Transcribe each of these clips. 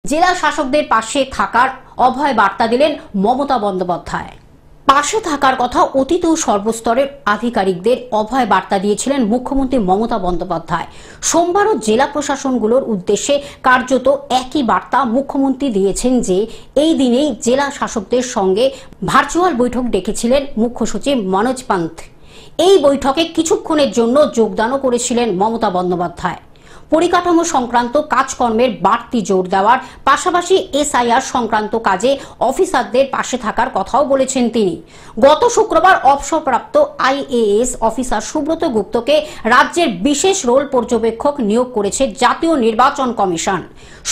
জেলা শাসকদের পাশে থাকার অভয় বার্তা দিলেন মমতা বন্দ্যোপাধ্যায়। পাশে থাকার কথা অতীত ও সর্বস্তরের আধিকারিকদের অভয় বার্তা দিয়েছিলেন মুখ্যমন্ত্রী মমতা বন্দ্যোপাধ্যায়। সোমবারও জেলা প্রশাসনগুলোর উদ্দেশ্যে কার্যত একই বার্তা মুখ্যমন্ত্রী দিয়েছেন যে এই দিনেই জেলা শাসকদের সঙ্গে ভার্চুয়াল বৈঠক ডেকেছিলেন মুখ্য সচিব মনোজ পান্থ। এই বৈঠকে কিছুক্ষণের জন্য যোগদানও করেছিলেন মমতা বন্দ্যোপাধ্যায়। পরিকাঠামো সংক্রান্ত কাজকর্মের বাড়তি জোর দেওয়ার পাশাপাশি এসআইআর সংক্রান্ত কাজে অফিসারদের পাশে থাকার কথাও বলেছেন তিনি। গত শুক্রবার অবসরপ্রাপ্ত আইএএস অফিসার সুব্রত গুপ্তকে রাজ্যের বিশেষ রোল পর্যবেক্ষক নিয়োগ করেছে জাতীয় নির্বাচন কমিশন।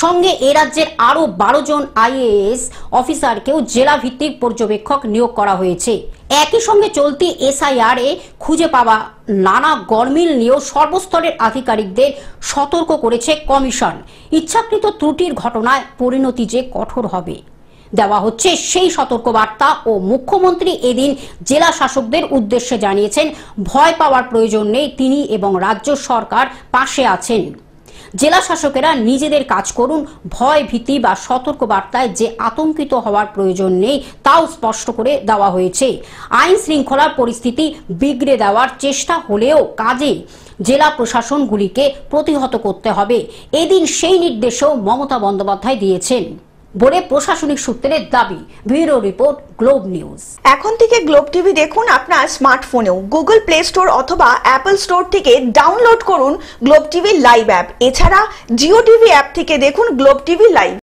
সঙ্গে এ রাজ্যের আরও 12 জন আইএএস অফিসারকেও জেলা ভিত্তিক পর্যবেক্ষক নিয়োগ করা হয়েছে। একই সঙ্গে চলতি এসআইআর এ খুঁজে পাওয়া নানা গরমিল নিয়েও সর্বস্তরের আধিকারিকদের সতর্ক করেছে কমিশন। ইচ্ছাকৃত ত্রুটির ঘটনায় পরিণতি যে কঠোর হবে দেওয়া হচ্ছে সেই সতর্কবার্তা। ও মুখ্যমন্ত্রী এদিন জেলা শাসকদের উদ্দেশ্যে জানিয়েছেন, ভয় পাওয়ার প্রয়োজন নেই, তিনি এবং রাজ্য সরকার পাশে আছেন। জেলা শাসকেরা নিজেদের কাজ করুন, ভয় ভীতি বা সতর্কবার্তায় যে আতঙ্কিত হওয়ার প্রয়োজন নেই তাও স্পষ্ট করে দেওয়া হয়েছে। আইন শৃঙ্খলার পরিস্থিতি বিগড়ে দেওয়ার চেষ্টা হলেও কাজে জেলা প্রশাসনগুলিকে প্রতিহত করতে হবে, এদিন সেই নির্দেশও মমতা বন্দ্যোপাধ্যায় দিয়েছেন বলে প্রশাসনিক সূত্রের দাবি। Bureau report, globe news. এখন থেকে গ্লোব টিভি দেখুন আপনার স্মার্টফোনেও। গুগল প্লে স্টোর অথবা অ্যাপল স্টোর থেকে ডাউনলোড করুন গ্লোব টিভি লাইভ অ্যাপ। এছাড়া জিও টিভি অ্যাপ থেকে দেখুন গ্লোব টিভি লাইভ।